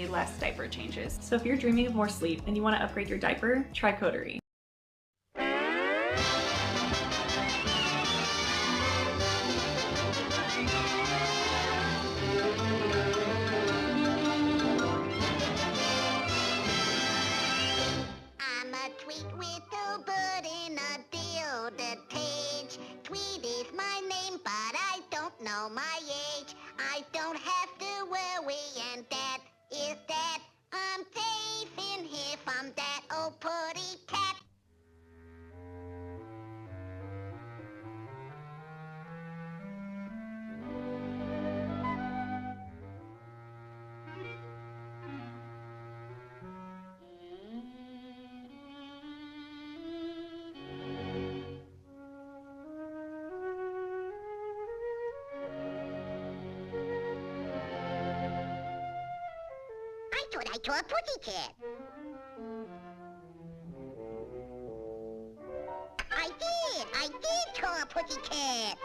less diaper changes. So if you're dreaming of more sleep and you want to upgrade your diaper, try Coterie. I'm a tweet with a bird in a deodorant cage. Tweet is my name, but I don't know my age. I don't have to worry, and that is that. I'm safe in here from that old putty cat. I thought I saw a pussycat. I did saw a pussycat.